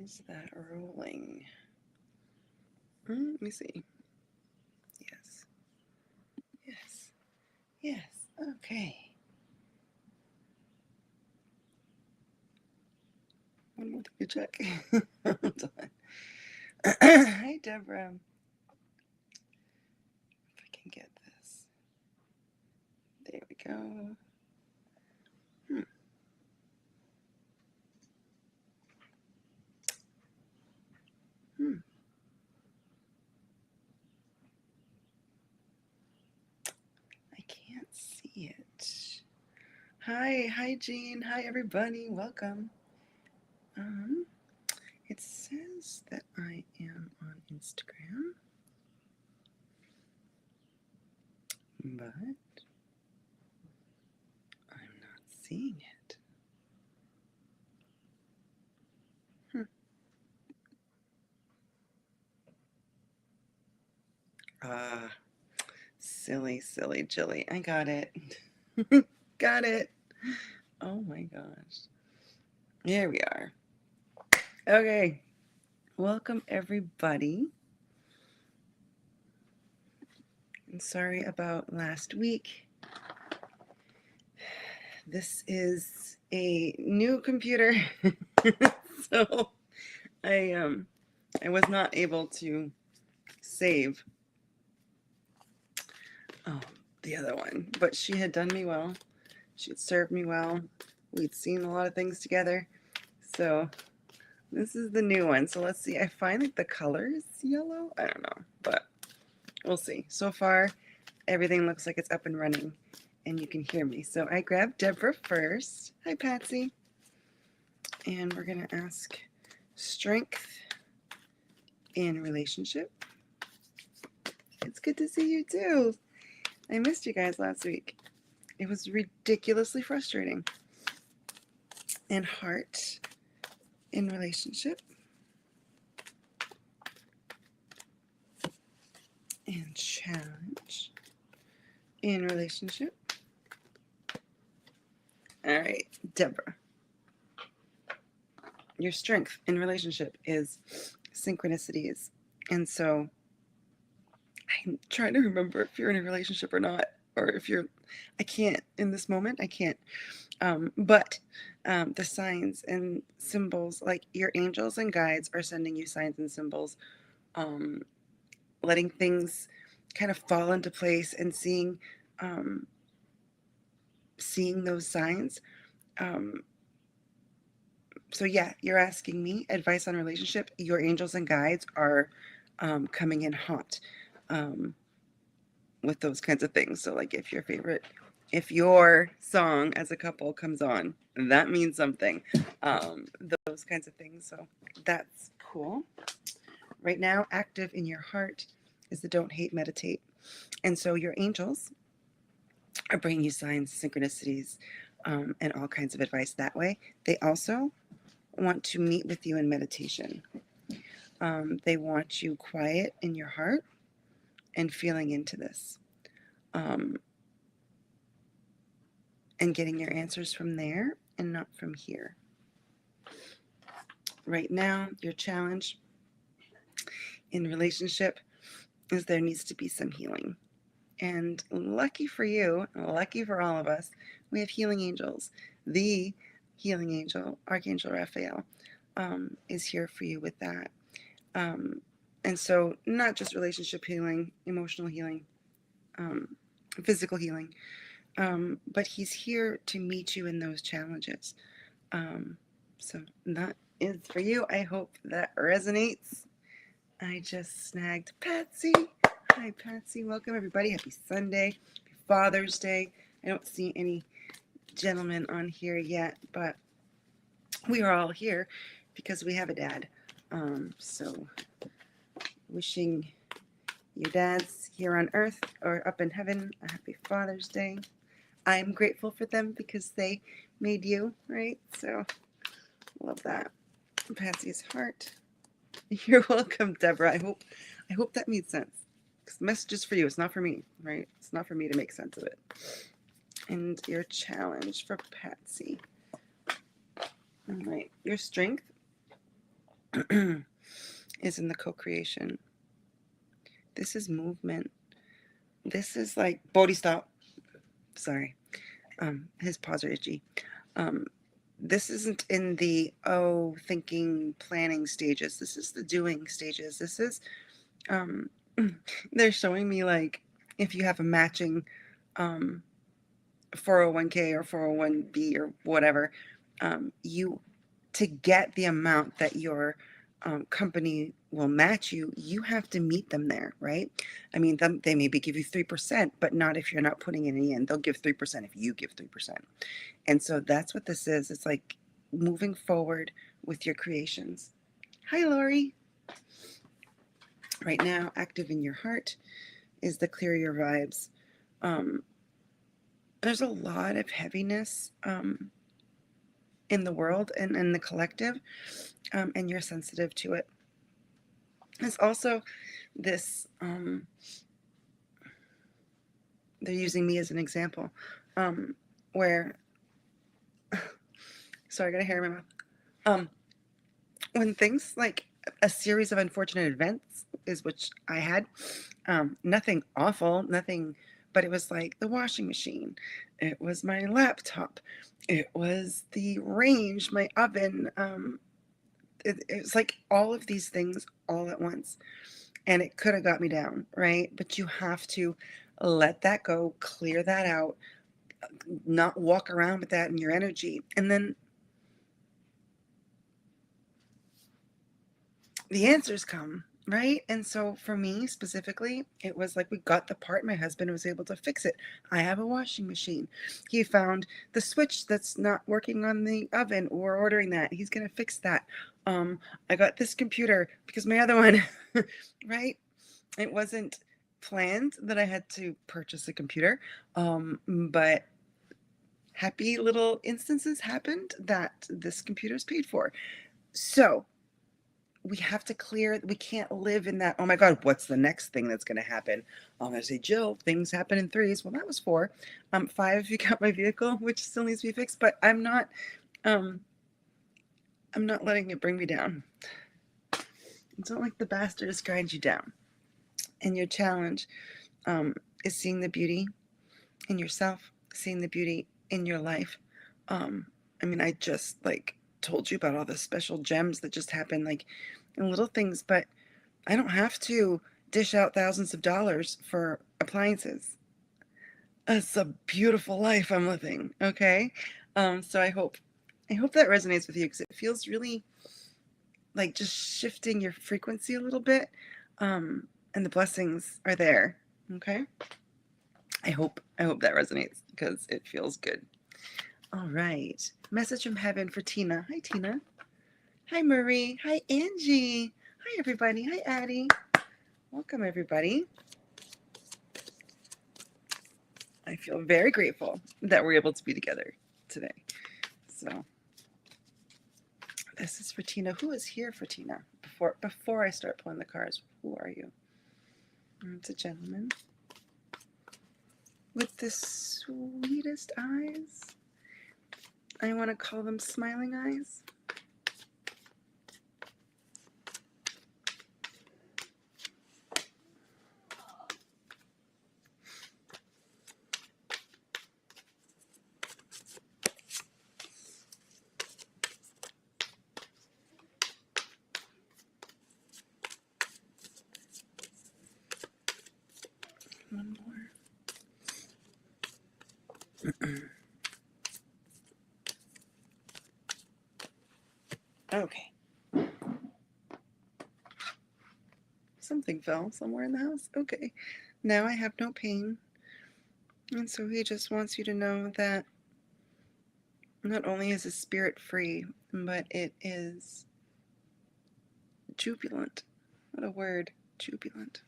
Is that rolling? Let me see. Yes. Yes. Yes. Okay. One more thing to check. Hold on. Hi, Deborah. If I can get this. There we go. Hmm. I can't see it. Hi, Jean. Hi, everybody. Welcome. It says that I am on Instagram, but I'm not seeing it. Ah, silly Jilly. I got it. Got it. Oh my gosh. Here we are. Okay. Welcome, everybody. I'm sorry about last week. This is a new computer. So I was not able to save the other one, but she had done me well. She had served me well. We'd seen a lot of things together. So this is the new one. So let's see. I find like the color is yellow. I don't know, but we'll see. So far, everything looks like it's up and running and you can hear me. So I grabbed Deborah first. Hi, Patsy. And we're going to ask strength in relationship. It's good to see you too. I missed you guys last week. It was ridiculously frustrating. And heart in relationship. And challenge in relationship. All right, Deborah. Your strength in relationship is synchronicities. And so I'm trying to remember if you're in a relationship or not, or if you're, I can't in this moment, I can't. But the signs and symbols, like your angels and guides are sending you signs and symbols, letting things kind of fall into place and seeing those signs. So yeah, you're asking me advice on relationship. Your angels and guides are coming in hot with those kinds of things. So like if your song as a couple comes on, that means something. Those kinds of things. So that's cool. Right now, active in your heart is the don't hate, meditate. And so your angels are bringing you signs, synchronicities, and all kinds of advice that way. They also want to meet with you in meditation. They want you quiet in your heart and feeling into this. And getting your answers from there and not from here. Right now, your challenge in relationship is there needs to be some healing. And lucky for you, lucky for all of us, we have healing angels. The healing angel, Archangel Raphael, is here for you with that. And so not just relationship healing, emotional healing, physical healing, but he's here to meet you in those challenges. So that is for you. I hope that resonates. I just snagged Patsy. Hi, Patsy. Welcome, everybody. Happy Sunday. Happy Father's Day. I don't see any gentlemen on here yet, but we are all here because we have a dad. So wishing your dads here on earth or up in heaven a happy Father's Day. I'm grateful for them because they made you, right? So love that. Patsy's heart. You're welcome, Deborah. I hope that made sense. Because the message is for you. It's not for me, right? It's not for me to make sense of it. And your challenge for Patsy. All right. Your strength is in the co-creation. This is movement. This is like Bodhi stop. Sorry. His paws are itchy. This isn't in the thinking, planning stages. This is the doing stages. This is they're showing me like if you have a matching 401k or 401b or whatever, you to get the amount that your company will match you, you have to meet them there, right? I mean, they maybe give you 3%, but not if you're not putting any in. They'll give 3% if you give 3%. And so that's what this is. It's like moving forward with your creations. Hi, Lori. Right now, active in your heart is the clear your vibes. There's a lot of heaviness in the world and in the collective, and you're sensitive to it. There's also this, they're using me as an example, where, sorry, I got a hair in my mouth. When things like a series of unfortunate events is which I had, nothing awful, nothing, but it was like the washing machine, it was my laptop, it was the range, my oven, it was like all of these things all at once, and it could have got me down, right? But you have to let that go, clear that out, not walk around with that in your energy, and then the answers come, right? And so for me specifically, it was like we got the part. My husband was able to fix it. I have a washing machine. He found the switch that's not working on the oven. We're ordering that. He's going to fix that. I got this computer because my other one, right? It wasn't planned that I had to purchase a computer, but happy little instances happened that this computer is paid for. So we have to clear, we can't live in that, oh my God, what's the next thing that's going to happen? I'm going to say, Jill, things happen in threes. Well, that was four. Five if you count my vehicle, which still needs to be fixed, but I'm not letting it bring me down. Don't let the bastards grind you down. And your challenge is seeing the beauty in yourself, seeing the beauty in your life. I mean, I just like told you about all the special gems that just happen, like in little things, but I don't have to dish out thousands of dollars for appliances. It's a beautiful life I'm living. Okay. So I hope that resonates with you, because it feels really like just shifting your frequency a little bit. And the blessings are there. Okay. I hope that resonates, because it feels good. All right. Message from heaven for Tina. Hi, Tina. Hi, Marie. Hi, Angie. Hi, everybody. Hi, Addie. Welcome, everybody. I feel very grateful that we're able to be together today. So this is for Tina. Who is here for Tina? Before I start pulling the cards, who are you? It's a gentleman with the sweetest eyes. I want to call them smiling eyes. One more. Okay. Something fell somewhere in the house. Okay. Now I have no pain. And so he just wants you to know that not only is his spirit free, but it is jubilant. What a word, jubilant.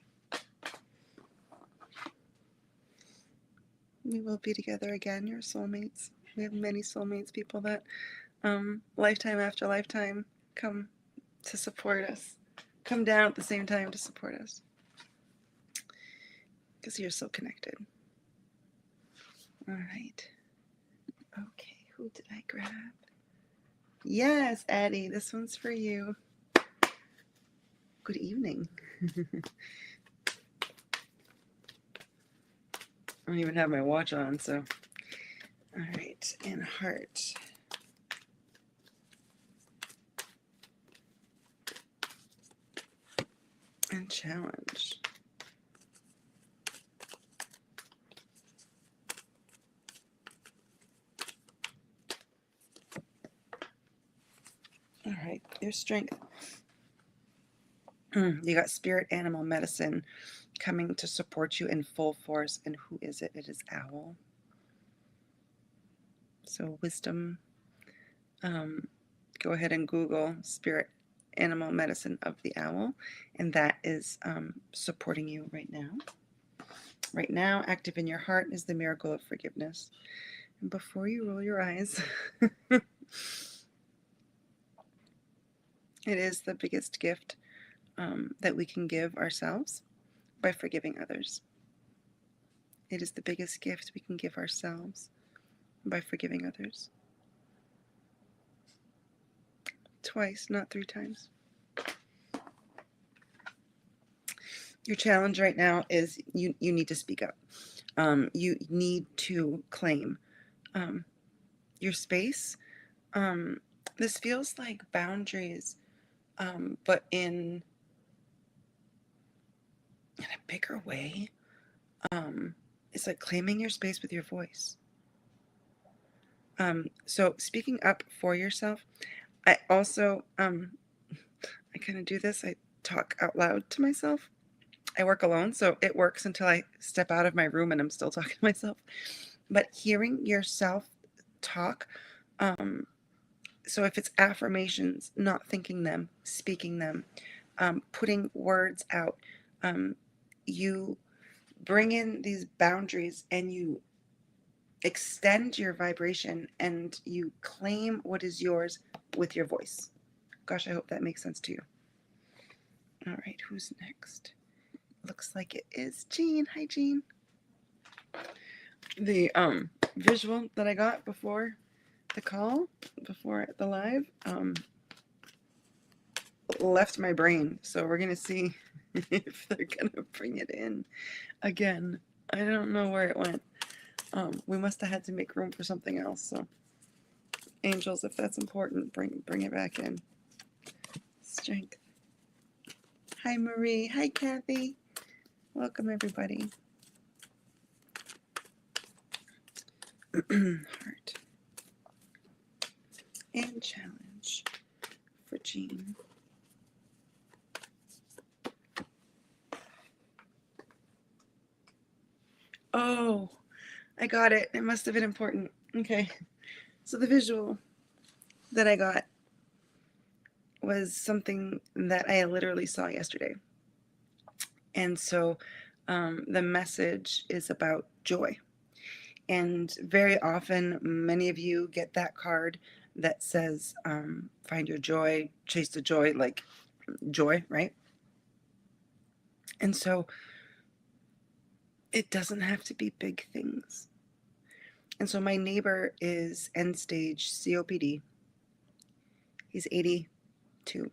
We will be together again. You're soulmates. We have many soulmates, people that lifetime after lifetime come to support us, come down at the same time to support us, because you're so connected. All right. Okay, who did I grab? Yes, Addie, this one's for you. good evening. I don't even have my watch on, so. All right, and heart. And challenge. All right, your strength. You got spirit animal medicine coming to support you in full force. And who is it? It is owl. So wisdom. Go ahead and Google spirit animal medicine of the owl, and that is supporting you right now. Right now, active in your heart is the miracle of forgiveness. And before you roll your eyes, it is the biggest gift that we can give ourselves by forgiving others. It is the biggest gift we can give ourselves by forgiving others. Twice, not 3 times. Your challenge right now is you need to speak up. You need to claim your space. This feels like boundaries, but in a bigger way. It's like claiming your space with your voice. So speaking up for yourself. I also, I kind of do this. I talk out loud to myself. I work alone, so it works until I step out of my room and I'm still talking to myself. But hearing yourself talk, so if it's affirmations, not thinking them, speaking them, putting words out, you bring in these boundaries and you extend your vibration and you claim what is yours with your voice. Gosh, I hope that makes sense to you. All right, who's next? Looks like it is Jean. Hi, Jean. The visual that I got before the call, before the live, left my brain. So we're gonna see if they're gonna bring it in again. I don't know where it went. We must have had to make room for something else. So angels, if that's important, bring it back in. Strength. Hi, Marie. Hi, Kathy. Welcome, everybody. Heart. And challenge for Jean. Oh, I got it. It must have been important. Okay. So the visual that I got was something that I literally saw yesterday. And so the message is about joy. And very often, many of you get that card that says, find your joy, chase the joy, like joy, right? And so it doesn't have to be big things. And so my neighbor is end stage COPD. He's 82.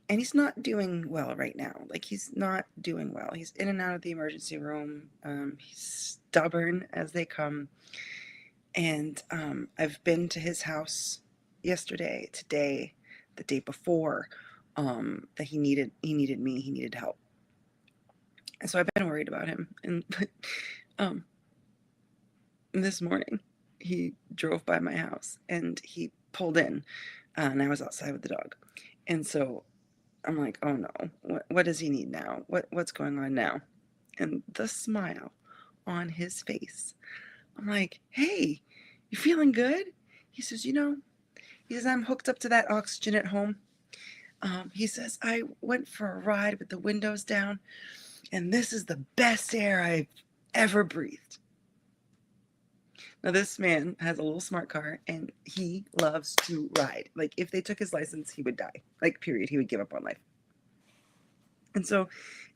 And he's not doing well right now. Like, he's not doing well. He's in and out of the emergency room. He's stubborn as they come. And I've been to his house yesterday, today, the day before, that he needed me. He needed help. And so I've been worried about him. And this morning, he drove by my house and he pulled in, and I was outside with the dog. And so I'm like, oh no, what does he need now? What's going on now? And the smile on his face, I'm like, hey, you feeling good? He says, he says, I'm hooked up to that oxygen at home. He says, I went for a ride with the windows down, and this is the best air I've ever breathed. Now, this man has a little smart car, and he loves to ride. Like, if they took his license, he would die. Like, period. He would give up on life. And so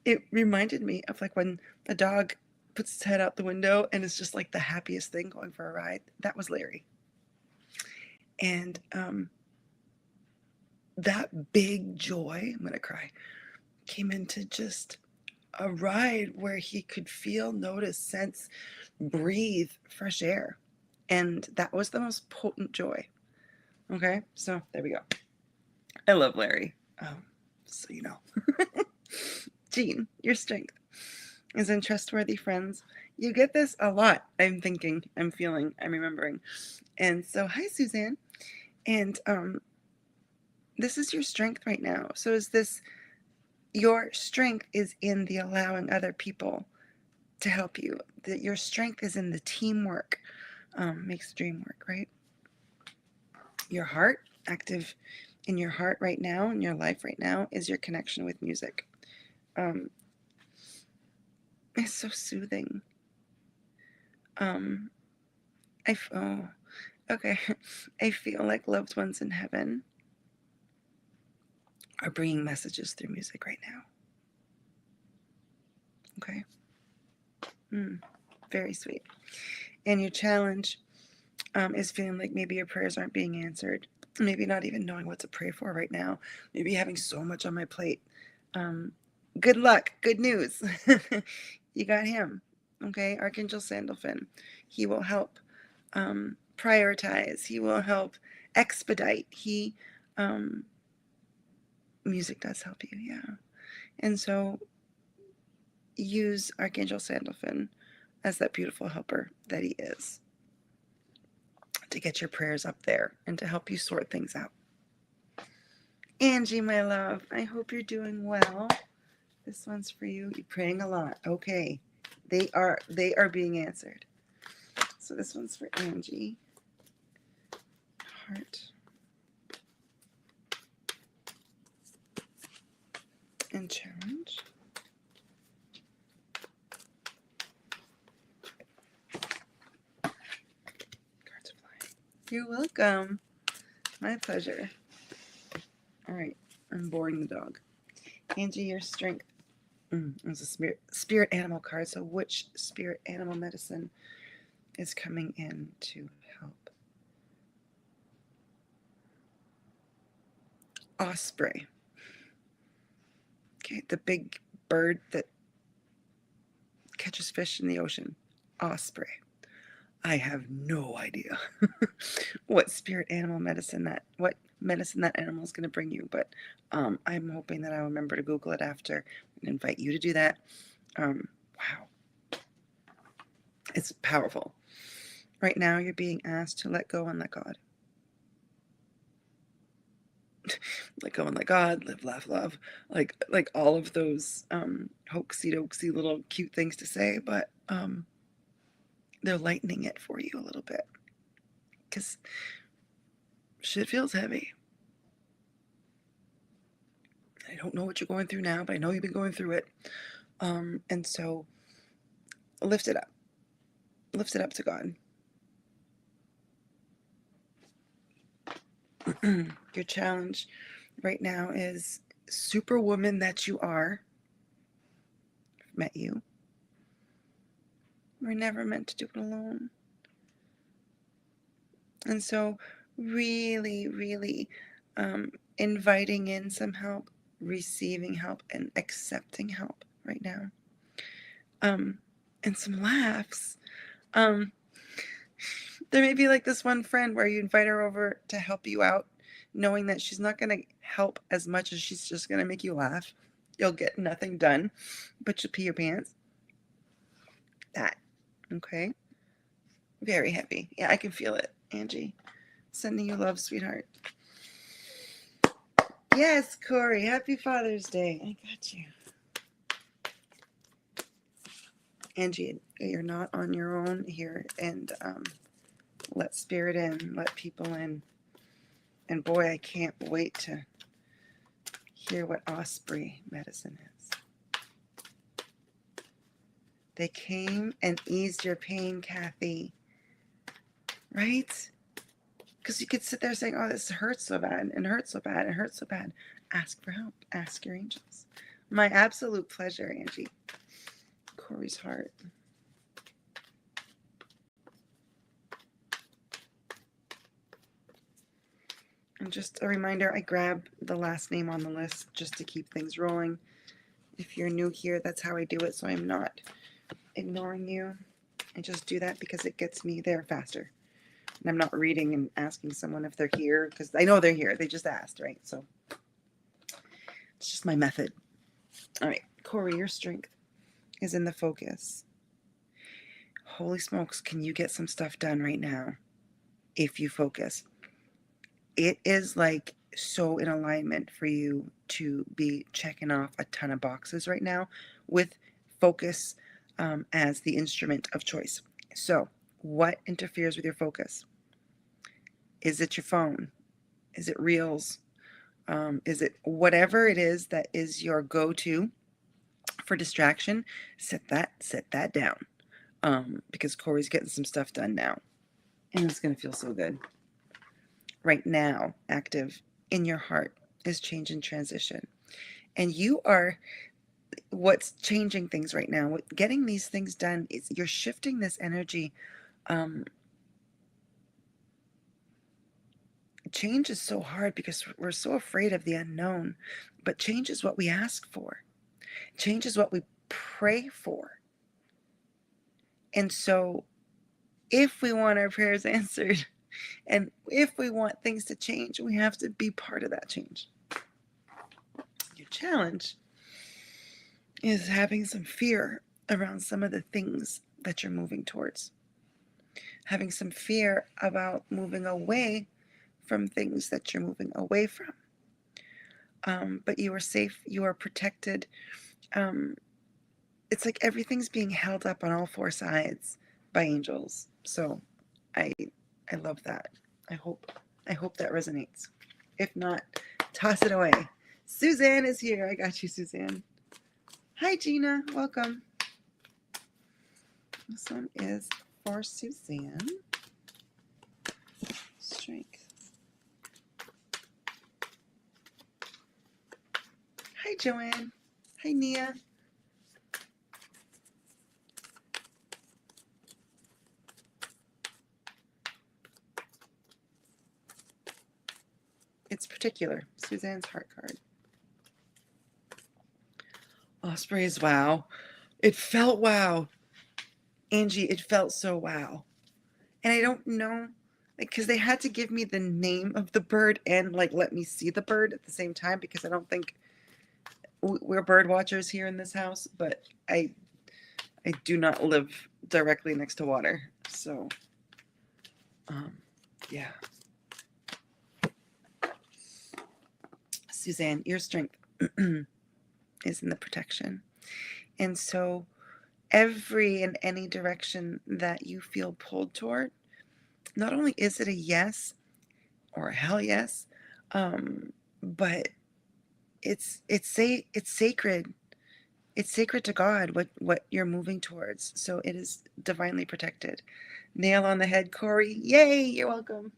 it reminded me of like when the dog puts its head out the window and it's just like the happiest thing going for a ride. That was Larry. And that big joy, I'm going to cry, came into just a ride where he could feel, notice, sense, breathe fresh air. And that was the most potent joy. Okay, so there we go. I love Larry. So you know. Jean, your strength is in trustworthy friends. You get this a lot. I'm thinking, I'm feeling, I'm remembering. And so, hi, Suzanne. And this is your strength right now. So is this, your strength is in the allowing other people to help you. That your strength is in the teamwork. Makes the dream work, right? Your heart, active in your heart right now, in your life right now, is your connection with music. It's so soothing. Okay. I feel like loved ones in heaven are bringing messages through music right now. Okay. Very sweet. And your challenge is feeling like maybe your prayers aren't being answered. Maybe not even knowing what to pray for right now. Maybe having so much on my plate. Good luck. Good news. You got him. Okay. Archangel Sandalphon. He will help prioritize. He will help expedite. Music does help you. Yeah. And so use Archangel Sandalphon as that beautiful helper that he is to get your prayers up there and to help you sort things out. Angie, my love, I hope you're doing well. This one's for you. You're praying a lot. Okay. They are being answered. So this one's for Angie. Heart. And challenge. Cards are flying. You're welcome. My pleasure. All right. I'm boring the dog. Angie, your strength. It's a spirit animal card. So which spirit animal medicine is coming in to help? Osprey. Okay, the big bird that catches fish in the ocean. Osprey. I have no idea what spirit animal medicine what medicine that animal is going to bring you, but I'm hoping that I'll remember to Google it after and invite you to do that. Wow. It's powerful. Right now, you're being asked to let go and let God. Let go and let God, live, laugh, love. Like all of those hoaxy doxy little cute things to say, but they're lightening it for you a little bit. Because shit feels heavy. I don't know what you're going through now, but I know you've been going through it. And so lift it up. Lift it up to God. Your challenge right now is superwoman that you are. I've met you. We're never meant to do it alone. And so really, really inviting in some help, receiving help, and accepting help right now. And some laughs. There may be like this one friend where you invite her over to help you out, knowing that she's not going to help as much as she's just going to make you laugh. You'll get nothing done, but you'll pee your pants. That. Okay. Very heavy. Yeah, I can feel it, Angie. Sending you love, sweetheart. Yes, Corey. Happy Father's Day. I got you. Angie, you're not on your own here, and let spirit in, let people in. And boy, I can't wait to hear what Osprey medicine is. They came and eased your pain, Kathy. Right? Because you could sit there saying, oh, this hurts so bad, and hurts so bad, and hurts so bad. Ask for help. Ask your angels. My absolute pleasure, Angie. Corey's heart. And just a reminder, I grab the last name on the list just to keep things rolling. If you're new here, that's how I do it, so I'm not ignoring you. I just do that because it gets me there faster. And I'm not reading and asking someone if they're here, because I know they're here. They just asked, right? So it's just my method. All right, Corey, your strength is in the focus. Holy smokes, can you get some stuff done right now if you focus? It is like so in alignment for you to be checking off a ton of boxes right now with focus as the instrument of choice. So, what interferes with your focus? Is it your phone? Is it reels? Is it whatever it is that is your go-to for distraction? Set that down because Corey's getting some stuff done now, and it's gonna feel so good. Right now, active in your heart is change and transition, and you are what's changing things right now. Getting these things done is you're shifting this energy. Change is so hard because we're so afraid of the unknown, but change is what we ask for. Change is what we pray for. And so if we want our prayers answered and if we want things to change, we have to be part of that change. Your challenge is having some fear around some of the things that you're moving towards. Having some fear about moving away from things that you're moving away from. But you are safe, you are protected. It's like everything's being held up on all four sides by angels. So I love that. I hope that resonates. If not, toss it away. Suzanne is here. I got you, Suzanne. Hi, Gina. Welcome. This one is for Suzanne. Strength. Hi, Joanne. Hi, Nia. It's particular. Suzanne's heart card. Osprey's wow. It felt wow. Angie, it felt so wow. And I don't know, because they had to give me the name of the bird and let me see the bird at the same time, because I don't think we're bird watchers here in this house, but I do not live directly next to water. So, yeah. Suzanne, your strength is in the protection. And so every and any direction that you feel pulled toward, not only is it a yes or a hell yes, but it's sacred. It's sacred to God what you're moving towards. So it is divinely protected. Nail on the head, Corey. Yay, you're welcome.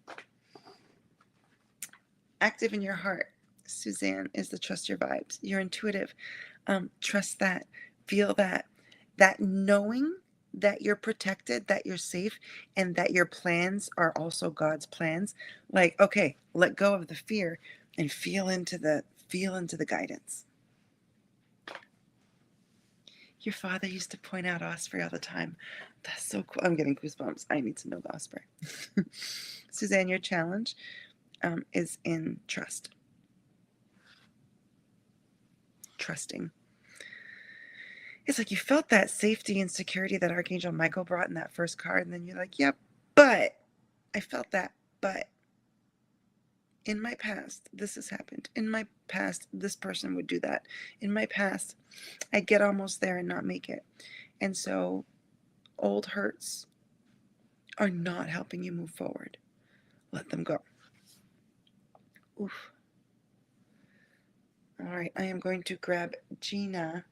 Active in your heart, Suzanne, is the trust your vibes. You're intuitive. Trust that. Feel that. That knowing that you're protected, that you're safe, and that your plans are also God's plans. Okay, let go of the fear and feel into the guidance. Your father used to point out Osprey all the time. That's so cool. I'm getting goosebumps. I need to know the Osprey. Suzanne, your challenge is in trust. Trusting. It's like you felt that safety and security that Archangel Michael brought in that first card, and then you're like, yeah, but I felt that, but in my past, this has happened. In my past, this person would do that. In my past, I'd get almost there and not make it. And so old hurts are not helping you move forward. Let them go. Oof. All right, I am going to grab Gina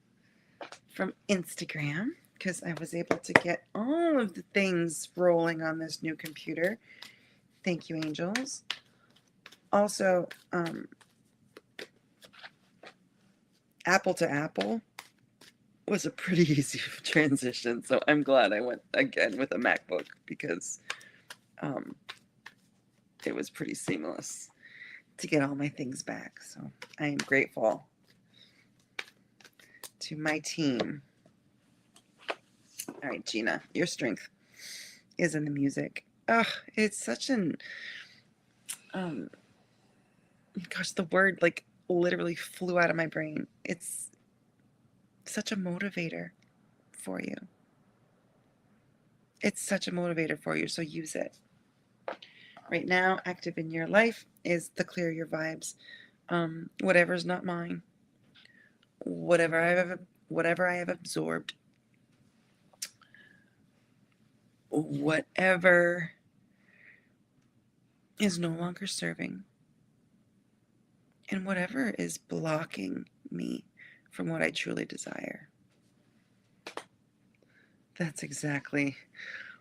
from Instagram because I was able to get all of the things rolling on this new computer. Thank you, angels. Also, Apple to Apple was a pretty easy transition, so I'm glad I went again with a MacBook because it was pretty seamless. to get all my things back. So I am grateful to my team. All right, Gina, your strength is in the music. Oh, it's such an gosh, the word like literally flew out of my brain. It's such a motivator for you. It's such a motivator for you, so use it. Right now, active in your life is the clear your vibes. Whatever's not mine, whatever I have absorbed, whatever is no longer serving, and whatever is blocking me from what I truly desire. That's exactly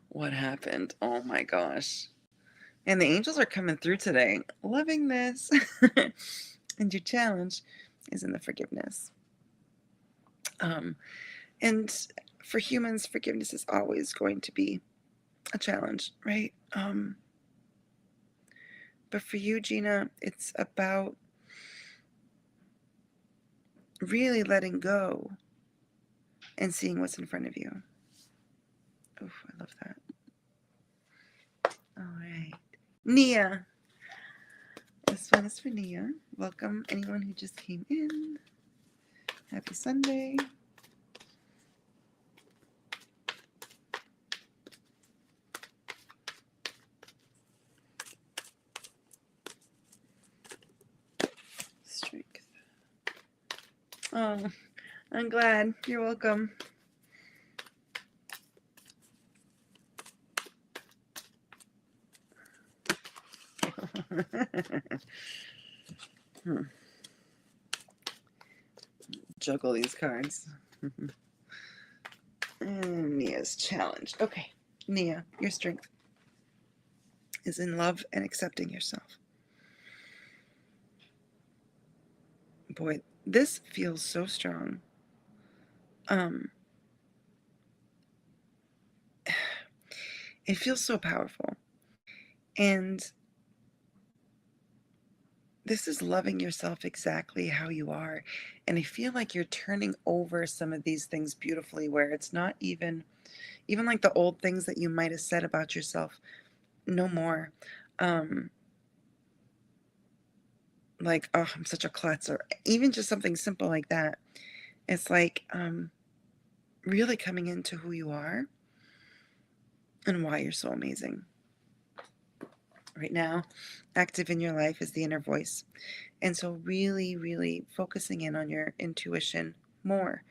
what happened. Oh my gosh. And the angels are coming through today. Loving this. And your challenge is in the forgiveness. And for humans, forgiveness is always going to be a challenge, right? But for you, Gina, it's about really letting go and seeing what's in front of you. Oh, I love that. All right. Nia. This one is for Nia. Welcome, anyone who just came in. Happy Sunday. Strength. Oh, I'm glad. You're welcome. Juggle these cards. And Nia's challenge. Okay, Nia, your strength is in love and accepting yourself. Boy, this feels so strong. It feels so powerful. And this is loving yourself exactly how you are. And I feel like you're turning over some of these things beautifully, where it's not even like the old things that you might have said about yourself. No more. Like, oh, I'm such a klutz, or even just something simple like that. It's like really coming into who you are and why you're so amazing. Right now, active in your life is the inner voice. And so really, really focusing in on your intuition more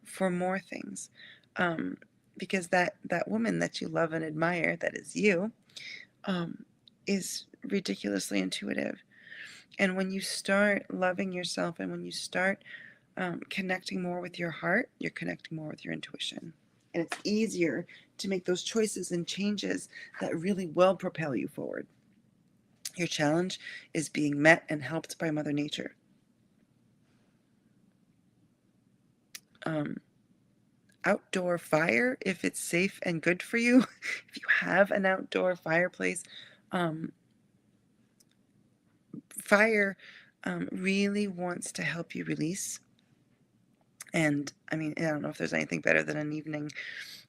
for more things. Because that woman that you love and admire, that is you, is ridiculously intuitive. And when you start loving yourself, and when you start connecting more with your heart, you're connecting more with your intuition. And it's easier to make those choices and changes that really will propel you forward. Your challenge is being met and helped by Mother Nature. Outdoor fire, if it's safe and good for you, if you have an outdoor fireplace, fire really wants to help you release. And I mean, I don't know if there's anything better than an evening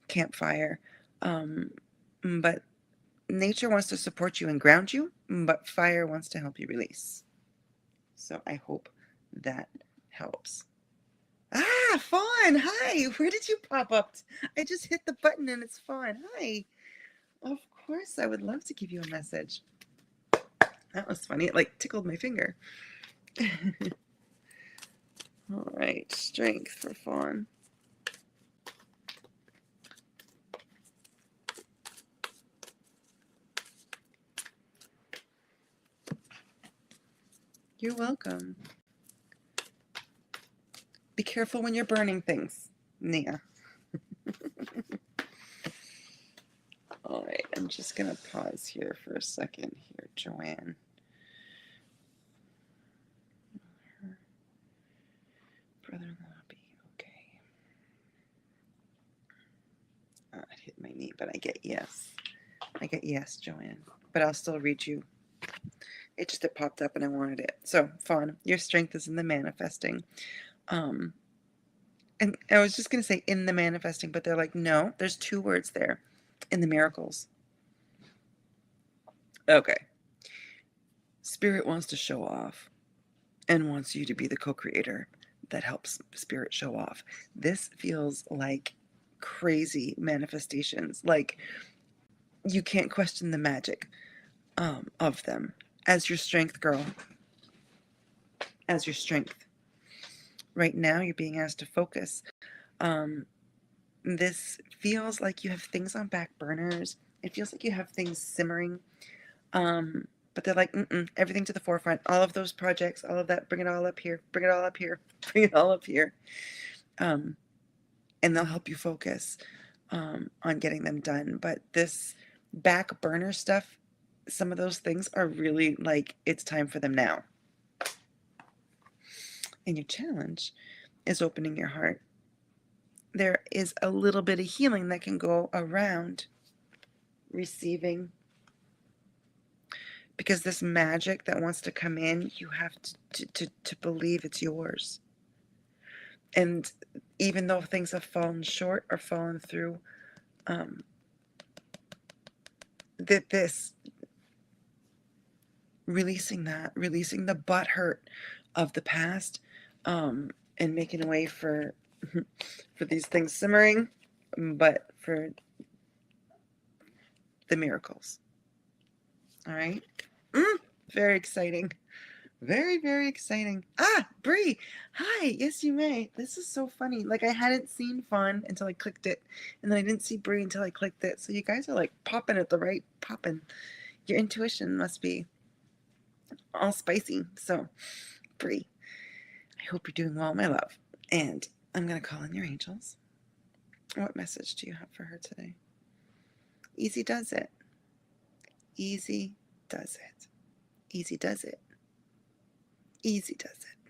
campfire, but nature wants to support you and ground you, but fire wants to help you release. So I hope that helps. Ah, Fawn, hi. Where did you pop up? I just hit the button and it's Fawn. Hi. Of course, I would love to give you a message. That was funny. It like tickled my finger. All right, strength for Fawn. You're welcome. Be careful when you're burning things, Nia. All right, I'm just going to pause here for a second here, Joanne. Her brother-in-law be okay. Oh, it hit my knee, but I get yes. I get yes, Joanne. But I'll still read you It popped up and I wanted it. So, Fawn, your strength is in the manifesting. Um, and I was just going to say in the manifesting, but they're like, no, there's two words there, in the miracles. Okay. Spirit wants to show off and wants you to be the co-creator that helps Spirit show off. This feels like crazy manifestations. Like you can't question the magic of them. As your strength, girl. As your strength. Right now, you're being asked to focus. This feels like you have things on back burners. It feels like you have things simmering. But they're like, everything to the forefront. All of those projects, all of that, bring it all up here. Bring it all up here. Bring it all up here. And they'll help you focus on getting them done. But this back burner stuff, some of those things are really like, it's time for them now. And your challenge is opening your heart. There is a little bit of healing that can go around receiving, because this magic that wants to come in, you have to believe it's yours. And even though things have fallen short or fallen through, that this releasing the butt hurt of the past, and making a way for these things simmering, but for the miracles. All right. Very exciting. Very, very exciting. Bree. Hi. Yes, you may. This is so funny. Like, I hadn't seen Fawn until I clicked it, and then I didn't see Bree until I clicked it. So you guys are like popping at the right popping. Your intuition must be all spicy. So, Bree, I hope you're doing well, my love. And I'm going to call in your angels. What message do you have for her today? Easy does it. Easy does it. Easy does it. Easy does it.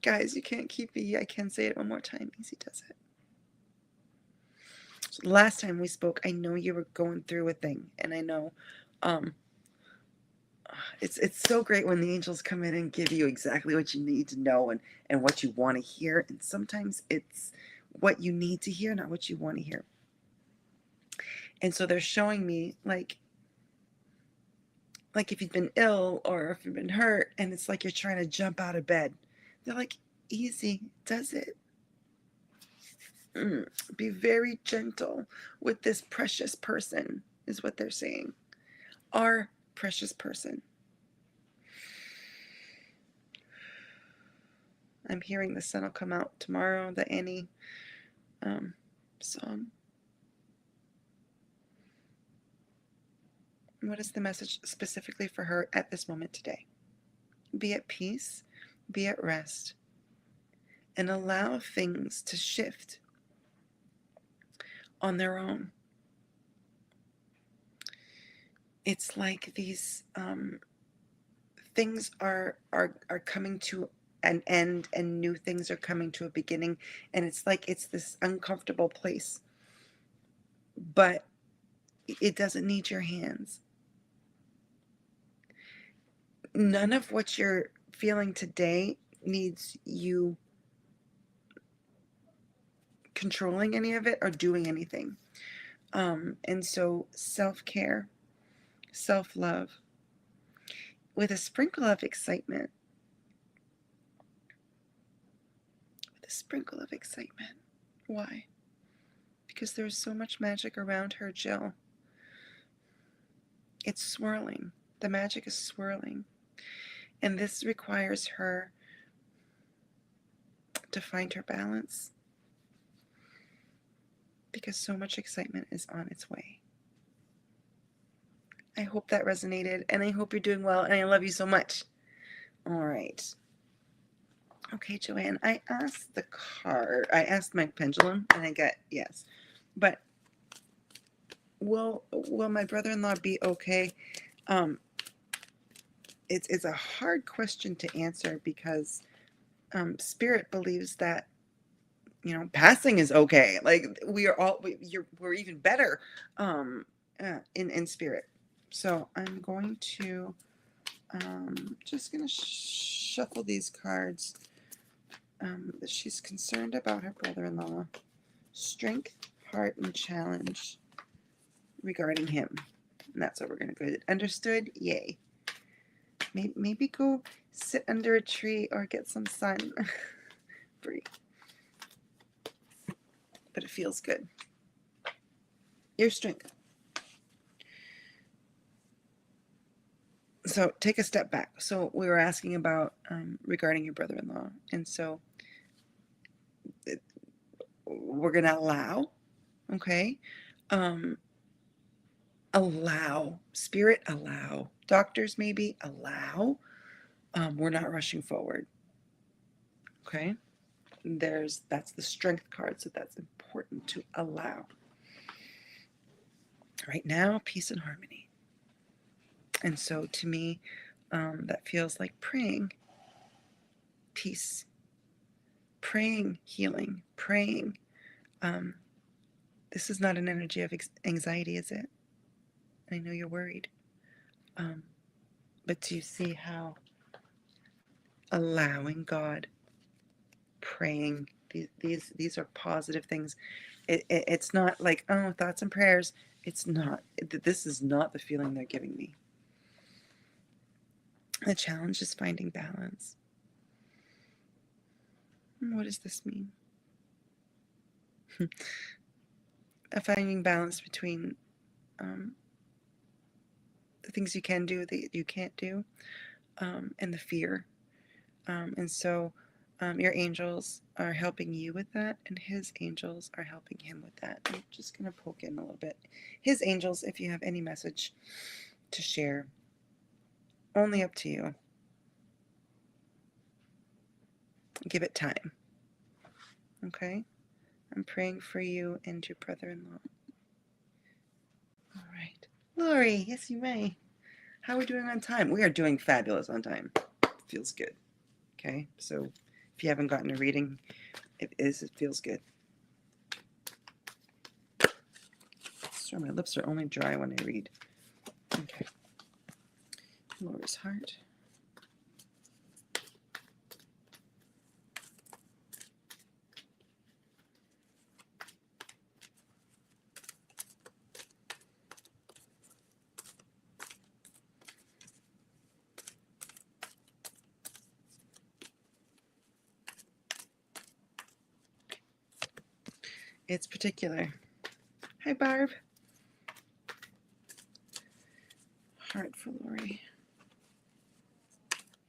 Guys, you can't keep me. I can say it one more time. Easy does it. So last time we spoke, I know you were going through a thing, and I know it's so great when the angels come in and give you exactly what you need to know and what you want to hear. And sometimes it's what you need to hear, not what you want to hear. And so they're showing me like if you've been ill or if you've been hurt, and it's like you're trying to jump out of bed. They're like, easy does it. Be very gentle with this precious person, is what they're saying. Our precious person. I'm hearing the sun will come out tomorrow, the Annie song. What is the message specifically for her at this moment today? Be at peace, be at rest, and allow things to shift on their own. It's like these things are coming to an end, and new things are coming to a beginning, and it's like it's this uncomfortable place, but it doesn't need your hands. None of what you're feeling today needs you controlling any of it or doing anything. And so self-care, self-love, with a sprinkle of excitement. With a sprinkle of excitement. Why? Because there's so much magic around her, Jill. It's swirling. The magic is swirling. And this requires her to find her balance, because so much excitement is on its way. I hope that resonated, and I hope you're doing well, and I love you so much. All right. Okay, Joanne, I asked my pendulum, and I got yes. But will my brother-in-law be okay? It's a hard question to answer, because Spirit believes that, passing is okay. Like we're even better in Spirit. So I'm going to just going to shuffle these cards. She's concerned about her brother-in-law. Strength, heart, and challenge regarding him. And that's what we're going to go. Understood? Yay. Maybe go sit under a tree or get some sun. Free. But it feels good. Your strength. So take a step back. So we were asking about regarding your brother-in-law. And so we're going to allow, okay? Allow. Spirit, allow. Doctors, maybe, allow. We're not rushing forward, okay? That's the strength card, so that's important to allow. Right now, peace and harmony. And so to me, that feels like praying peace, praying healing, praying. This is not an energy of anxiety, is it? I know you're worried. But do you see how allowing God, praying, these are positive things. It's not like, oh, thoughts and prayers. It's not. This is not the feeling they're giving me. The challenge is finding balance. What does this mean? Finding balance between the things you can do that you can't do, and the fear. And so your angels are helping you with that, and his angels are helping him with that. I'm just going to poke in a little bit. His angels, if you have any message to share, only up to you. Give it time. Okay? I'm praying for you and your brother-in-law. All right. Lori, yes, you may. How are we doing on time? We are doing fabulous on time. Feels good. Okay? So if you haven't gotten a reading, it feels good. Sorry, my lips are only dry when I read. Okay. Lori's heart. It's particular. Hi, Barb. Heart for Lori.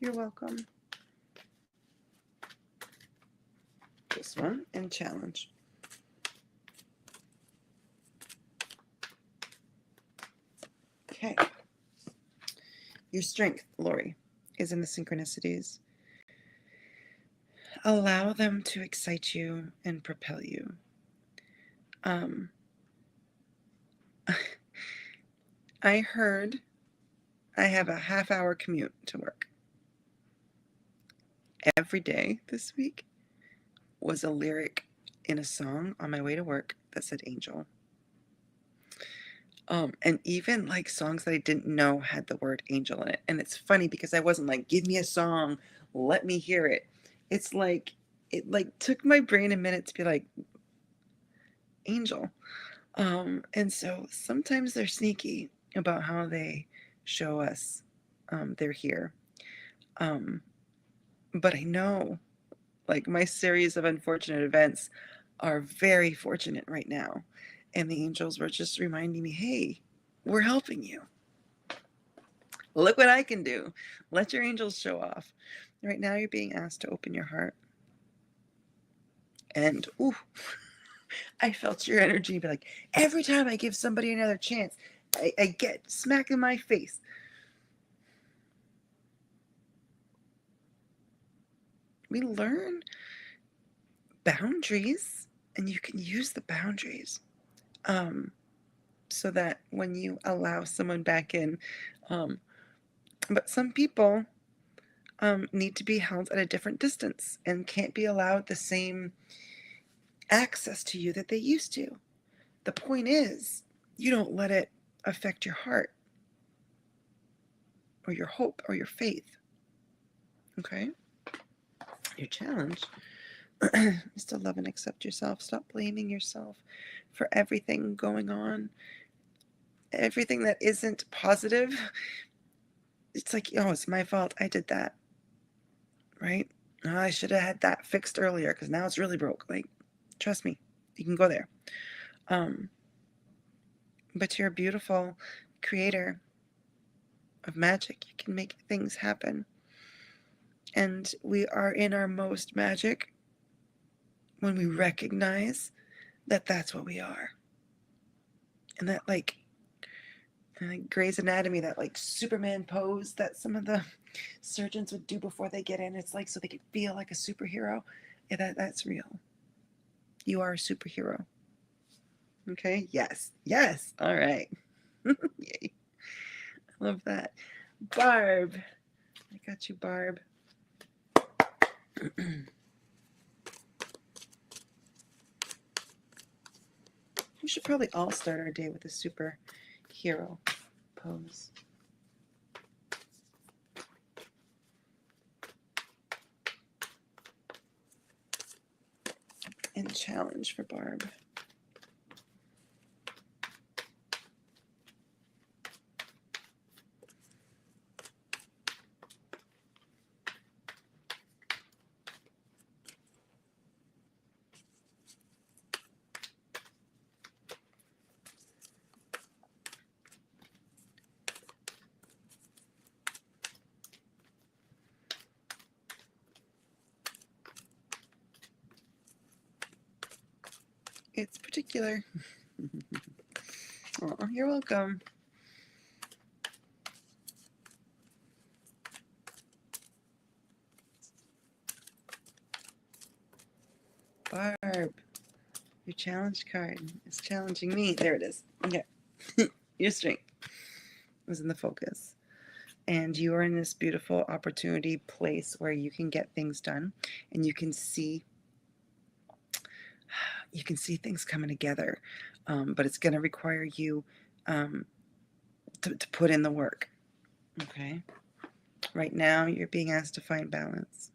You're welcome. This one and challenge. Okay. Your strength, Lori, is in the synchronicities. Allow them to excite you and propel you. I heard I have a half-hour commute to work. Every day this week was a lyric in a song on my way to work that said angel. And even like songs that I didn't know had the word angel in it. And it's funny because I wasn't like, give me a song, let me hear it. It's like, it like took my brain a minute to be like, angel. And so sometimes they're sneaky about how they show us they're here. But I know, like, my series of unfortunate events are very fortunate right now. And the angels were just reminding me, hey, we're helping you. Look what I can do. Let your angels show off. Right now, you're being asked to open your heart. And, ooh, I felt your energy be like, every time I give somebody another chance, I get smack in my face. We learn boundaries, and you can use the boundaries so that when you allow someone back in, but some people need to be held at a different distance and can't be allowed the same access to you that they used to. The point is, you don't let it affect your heart. or your hope or your faith. Okay? Your challenge is to love and accept yourself. Stop blaming yourself for everything going on, everything that isn't positive. It's like, oh, it's my fault. I did that, right? Oh, I should have had that fixed earlier because now it's really broke. Like, trust me, you can go there. But you're a beautiful creator of magic. You can make things happen. And we are in our most magic when we recognize that that's what we are. And that, like Grey's Anatomy, that like Superman pose that some of the surgeons would do before they get in, it's like so they could feel like a superhero. Yeah, that's real. You are a superhero. Okay? Yes. Yes. All right. Yay. I love that. Barb. I got you, Barb. We should probably all start our day with a superhero pose. And challenge for Barb. It's particular. Oh, you're welcome. Barb, your challenge card is challenging me. There it is. Okay. Your strength is in the focus. And you are in this beautiful opportunity place where you can get things done and you can see things coming together. But it's going to require you to put in the work. Okay. Right now, you're being asked to find balance.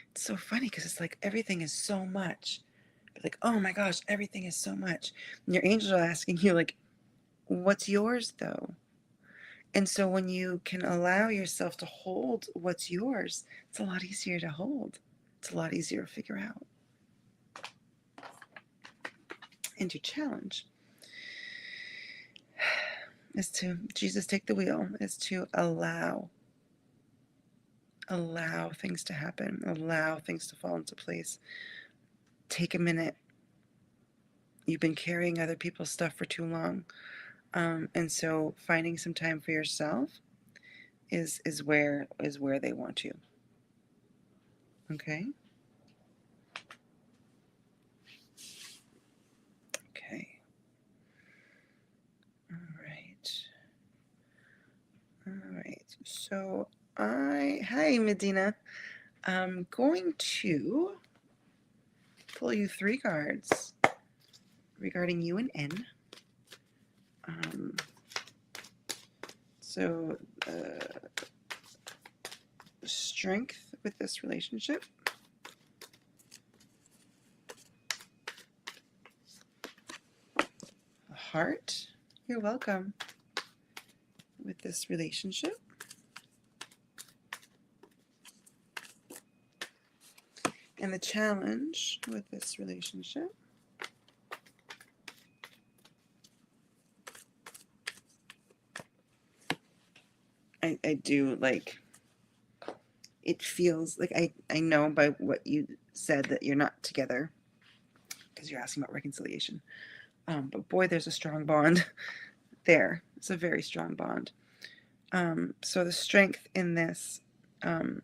It's so funny because it's like everything is so much. Like, oh my gosh, everything is so much. And your angels are asking you, like, what's yours though? And so when you can allow yourself to hold what's yours, it's a lot easier to hold. It's a lot easier to figure out. And your challenge is to, Jesus, take the wheel, is to allow things to happen, allow things to fall into place. Take a minute. You've been carrying other people's stuff for too long. And so finding some time for yourself is where they want you. Okay? Okay. All right. So hi Medina. I'm going to pull you 3 cards regarding you and N. So strength with this relationship. Heart. You're welcome. With this relationship. And the challenge with this relationship. I do like, it feels like I know by what you said that you're not together because you're asking about reconciliation. But boy, there's a strong bond there. It's a very strong bond. So the strength in this, so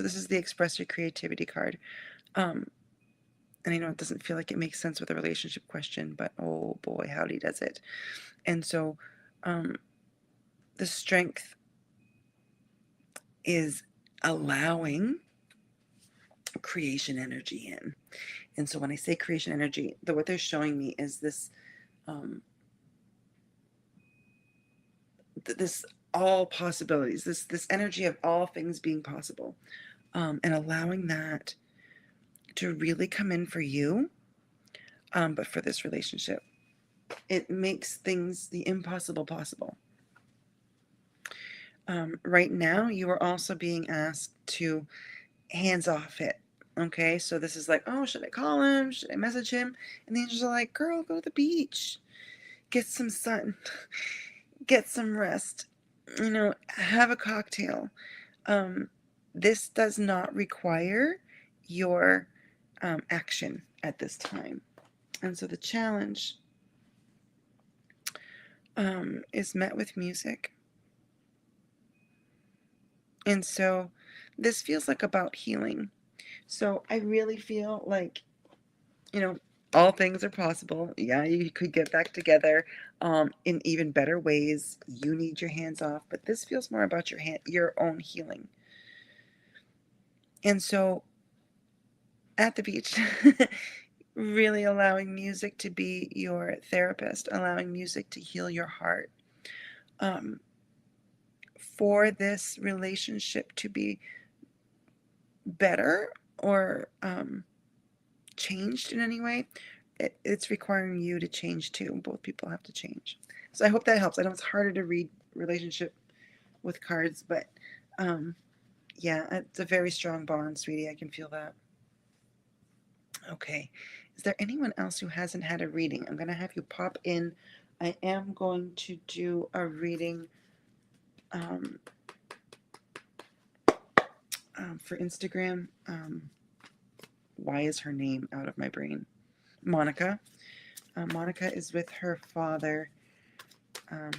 this is the express your creativity card. And I know it doesn't feel like it makes sense with a relationship question, but oh boy, howdy does it. And so the strength is allowing creation energy in. And so when I say creation energy, what they're showing me is this this all possibilities, this energy of all things being possible, and allowing that to really come in for you, but for this relationship. It makes things, the impossible, possible. Right now, you are also being asked to hands off it. Okay, so this is like, oh, should I call him? Should I message him? And the angels are like, girl, go to the beach, get some sun, get some rest, have a cocktail. This does not require your action at this time. And so the challenge is met with music. And so this feels like about healing. So I really feel like, all things are possible. Yeah, you could get back together in even better ways. You need your hands off, but this feels more about your own healing. And so at the beach, really allowing music to be your therapist, allowing music to heal your heart. For this relationship to be better or changed in any way, it's requiring you to change too. Both people have to change. So I hope that helps. I know it's harder to read relationship with cards, but yeah, it's a very strong bond, sweetie. I can feel that. Okay. Is there anyone else who hasn't had a reading? I'm going to have you pop in. I am going to do a reading for Instagram. Why is her name out of my brain? Monica. Monica is with her father,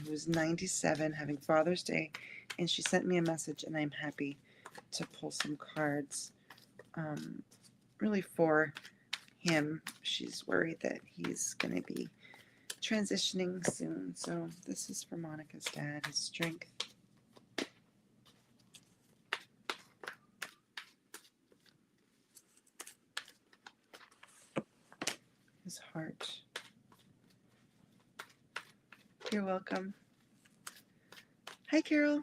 who's 97, having Father's Day, and she sent me a message, and I'm happy to pull some cards, really for him. She's worried that he's going to be transitioning soon. So this is for Monica's dad, his strength, his heart. You're welcome. Hi, Carol.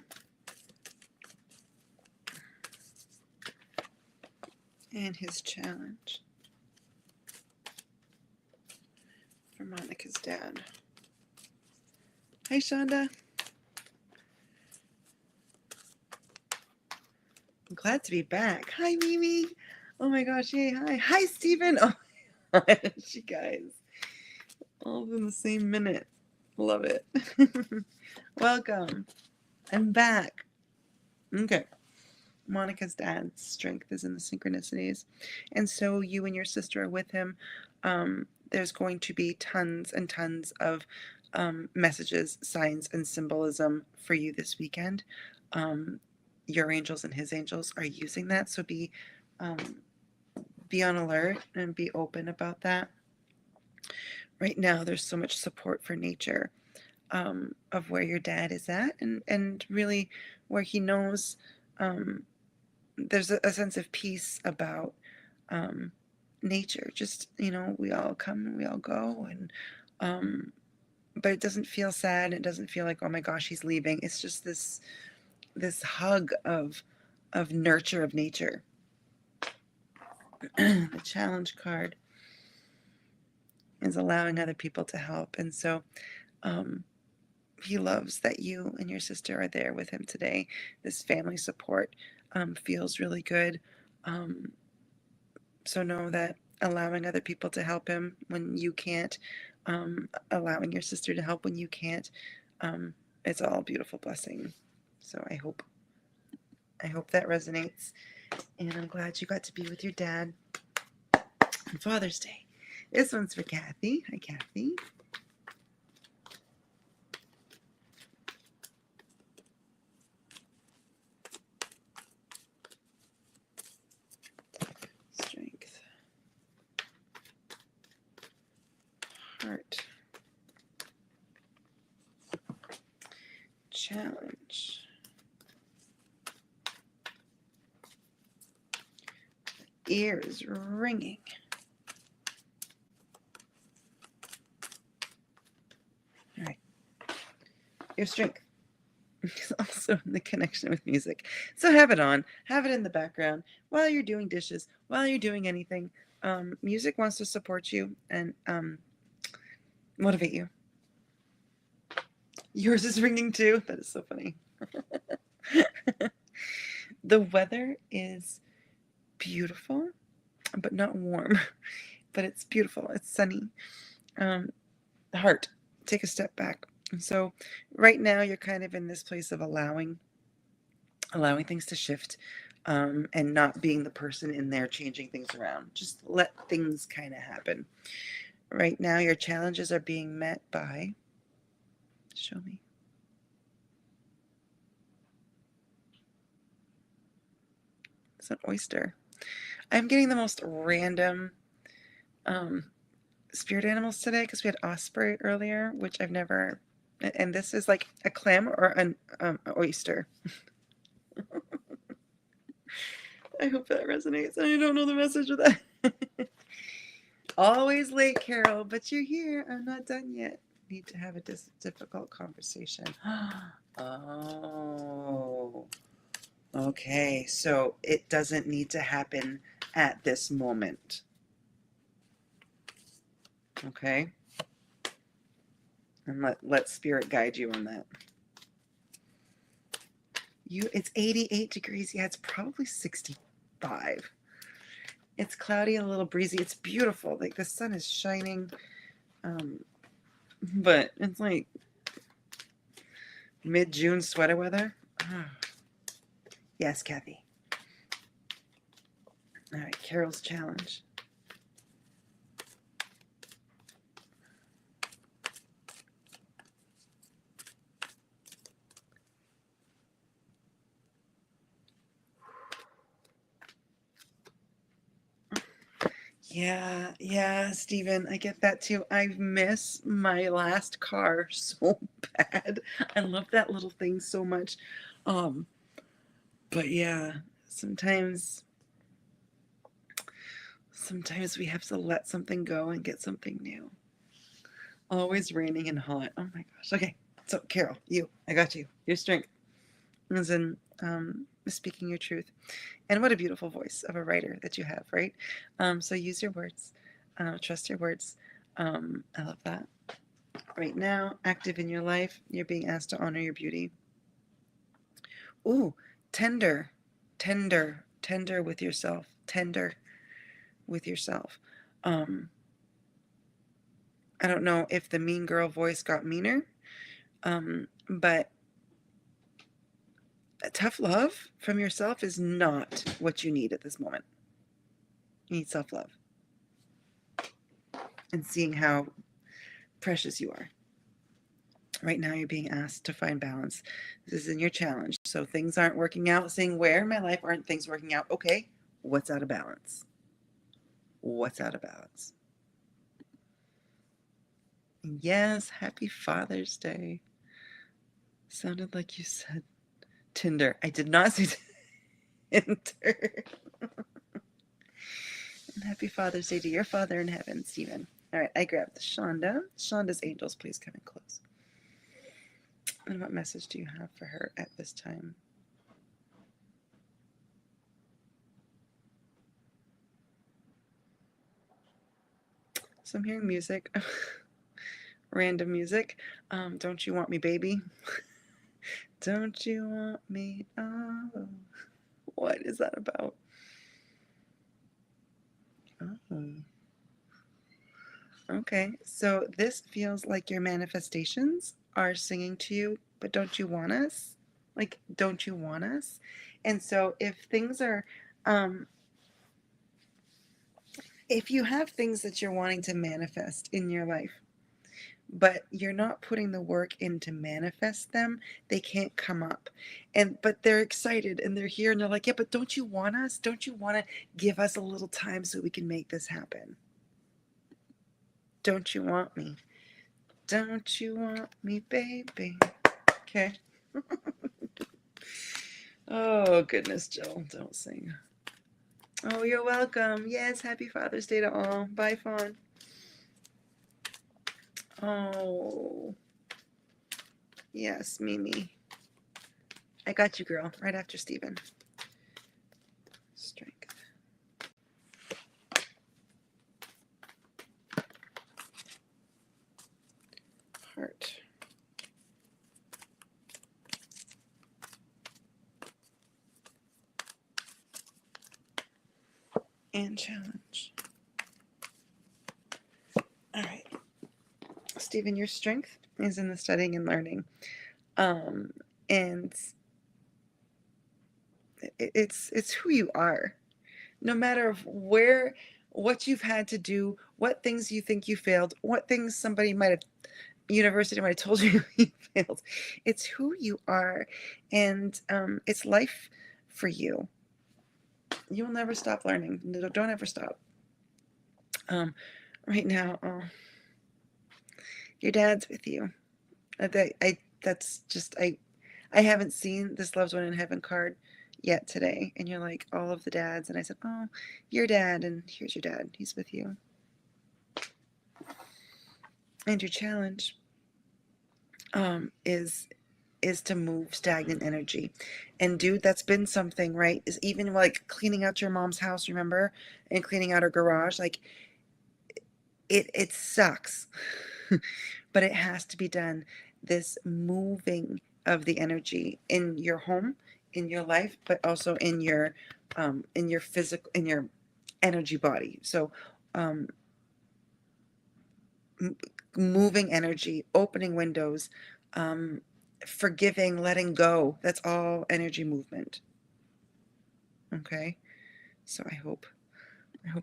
And his challenge for Monica's dad. Hi, Shonda. I'm glad to be back. Hi, Mimi. Oh my gosh, yay, hi. Hi, Stephen. Oh my gosh, you guys. All in the same minute. Love it. Welcome. I'm back. Okay. Monica's dad's strength is in the synchronicities. And so you and your sister are with him. There's going to be tons and tons of messages, signs, and symbolism for you this weekend. Your angels and his angels are using that. So be on alert and be open about that. Right now, there's so much support for nature, of where your dad is at, and really where he knows there's a sense of peace about nature. Just, we all come and we all go, and but it doesn't feel sad. It doesn't feel like, oh my gosh, he's leaving. It's just this hug of nurture of nature. The challenge card is allowing other people to help, and so he loves that you and your sister are there with him today. This family support feels really good. So know that allowing other people to help him when you can't, allowing your sister to help when you can't, it's all a beautiful blessing. So I hope that resonates, and I'm glad you got to be with your dad on Father's Day. This one's for Kathy. Hi, Kathy. Strength. Heart. Challenge. Ears ringing. All right. Your strength. is also in the connection with music. So have it on, have it in the background while you're doing dishes, while you're doing anything. Music wants to support you and motivate you. Yours is ringing too. That is so funny. The weather is beautiful, but not warm. But it's beautiful. It's sunny. Heart, take a step back. And so right now you're kind of in this place of allowing things to shift, and not being the person in there changing things around. Just let things kind of happen. Right now your challenges are being met by, show me. It's an oyster. I'm getting the most random spirit animals today because we had osprey earlier, which I've never, and this is like a clam or an oyster. I hope that resonates. I don't know the message of that. Always late, Carol, but you're here. I'm not done yet. Need to have a difficult conversation. Oh, okay. So it doesn't need to happen at this moment. Okay. And let spirit guide you on that. It's 88 degrees. Yeah, it's probably 65. It's cloudy and a little breezy. It's beautiful. Like the sun is shining. But it's like mid-June sweater weather. Oh. Yes, Kathy. All right, Carol's challenge. Yeah, Stephen, I get that too. I miss my last car so bad. I love that little thing so much. But yeah, sometimes we have to let something go and get something new. Always raining and hot. Oh my gosh. Okay. So Carol, I got you. Your strength is in speaking your truth. And what a beautiful voice of a writer that you have, right? So use your words. Trust your words. I love that. Right now, active in your life, you're being asked to honor your beauty. Ooh, tender with yourself. Tender with yourself. I don't know if the mean girl voice got meaner, but tough love from yourself is not what you need at this moment. You need self-love and seeing how precious you are. Right now you're being asked to find balance. This is in your challenge. So things aren't working out, saying where in my life aren't things working out? Okay, what's out of balance? What's out of balance? Yes, happy Father's Day. Sounded like you said Tinder. I did not say Tinder. And happy Father's Day to your Father in heaven, Stephen. All right, I grabbed Shonda. Shonda's angels, please come in close. And what message do you have for her at this time? So I'm hearing music, random music. Don't you want me, baby? Don't you want me? Oh, what is that about? Oh. Okay, so this feels like your manifestations are singing to you, but don't you want us? Like, don't you want us? And so if things are, if you have things that you're wanting to manifest in your life, but you're not putting the work in to manifest them, they can't come up. But they're excited and they're here and they're like, yeah, but don't you want us? Don't you want to give us a little time so we can make this happen? Don't you want me? Don't you want me, baby? Okay. Oh, goodness, Jill, don't sing. Oh, you're welcome. Yes, happy Father's Day to all. Bye, Fawn. Oh, yes, Mimi. I got you, girl. Right after Stephen. Strength. Heart. And challenge. All right. Stephen, your strength is in the studying and learning. And it's who you are. No matter what you've had to do, what things you think you failed, what things somebody might have university might have told you you failed. It's who you are, and it's life for you. You will never stop learning. Don't ever stop. Right now, your dad's with you. That's just I haven't seen this loved one in heaven card yet today, and you're like all of the dads, and I said, oh, your dad, and here's your dad. He's with you. And your challenge is to move stagnant energy. And dude, that's been something, right? Is even like cleaning out your mom's house, remember? And cleaning out her garage. Like it sucks. But it has to be done. This moving of the energy in your home, in your life, but also in your physical, in your energy body. So moving energy, opening windows, forgiving, letting go. That's all energy movement. Okay, so I hope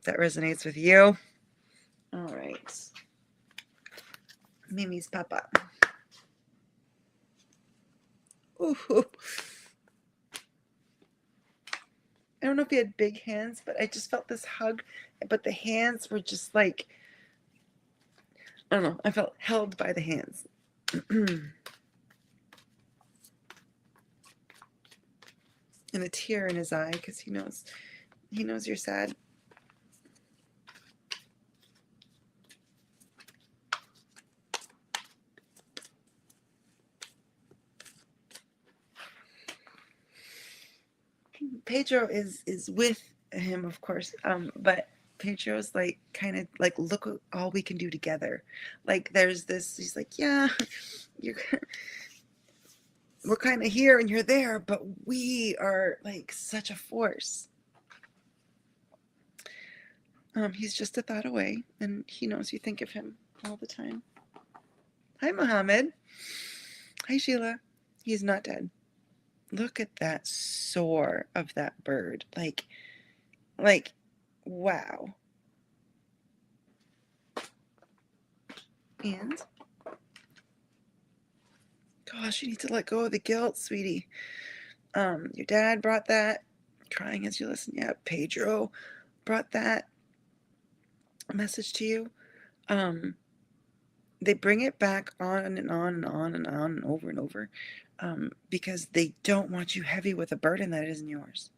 that resonates with you. All right, Mimi's Papa. Ooh. I don't know if he had big hands, but I just felt this hug. But the hands were just like, I don't know. I felt held by the hands. And a tear in his eye because he knows you're sad. Pedro is with him, of course, but Pedro's like kind of like, look at all we can do together. Like there's this, he's like, yeah, you're we're kind of here and you're there, but we are like such a force. He's just a thought away, and he knows you think of him all the time. Hi, Mohammed. Hi, Sheila. He's not dead. Look at that soar of that bird. Like, wow. And, gosh, you need to let go of the guilt, sweetie. Your dad brought that. Crying as you listen. Yeah, Pedro brought that message to you. They bring it back on and on and on and on and over, because they don't want you heavy with a burden that isn't yours.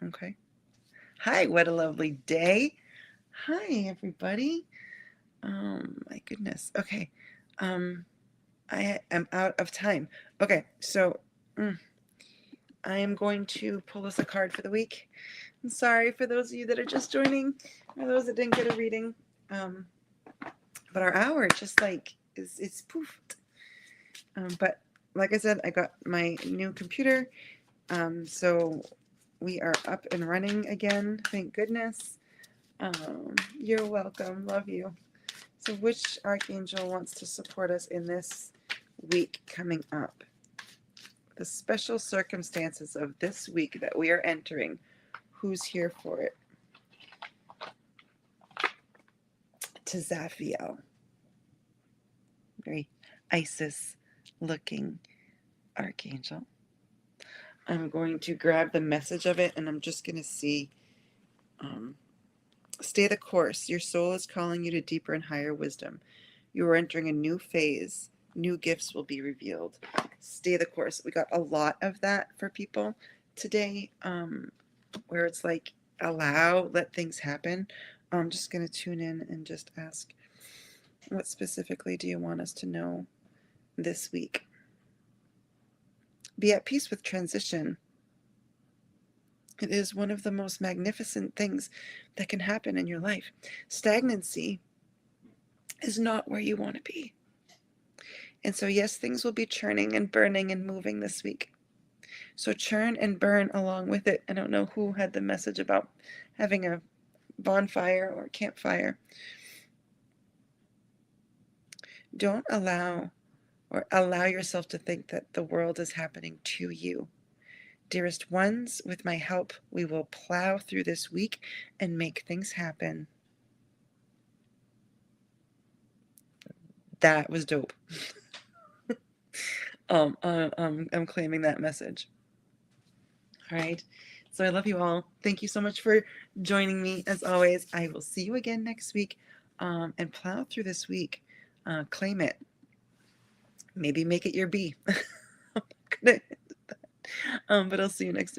Okay. Hi, what a lovely day. Hi, everybody. My goodness. Okay. I am out of time. Okay, so I am going to pull us a card for the week. I'm sorry for those of you that are just joining, or those that didn't get a reading. But our hour just like it's poofed. But like I said, I got my new computer, so we are up and running again. Thank goodness. You're welcome. Love you. So which archangel wants to support us in this week coming up? The special circumstances of this week that we are entering. Who's here for it? Tzafiel. Very Isis looking archangel. I'm going to grab the message of it, and I'm just going to see. Stay the course. Your soul is calling you to deeper and higher wisdom. You are entering a new phase. New gifts will be revealed. Stay the course. We got a lot of that for people today, where it's like, let things happen. I'm just going to tune in and just ask, what specifically do you want us to know this week? Be at peace with transition. It is one of the most magnificent things that can happen in your life. Stagnancy is not where you want to be. And so, yes, things will be churning and burning and moving this week. So churn and burn along with it. I don't know who had the message about having a bonfire or campfire. Don't allow yourself to think that the world is happening to you. Dearest ones, with my help, we will plow through this week and make things happen. That was dope. I'm claiming that message. All right. So I love you all. Thank you so much for joining me. As always, I will see you again next week, and plow through this week. Claim it. Maybe make it your B. But I'll see you next week.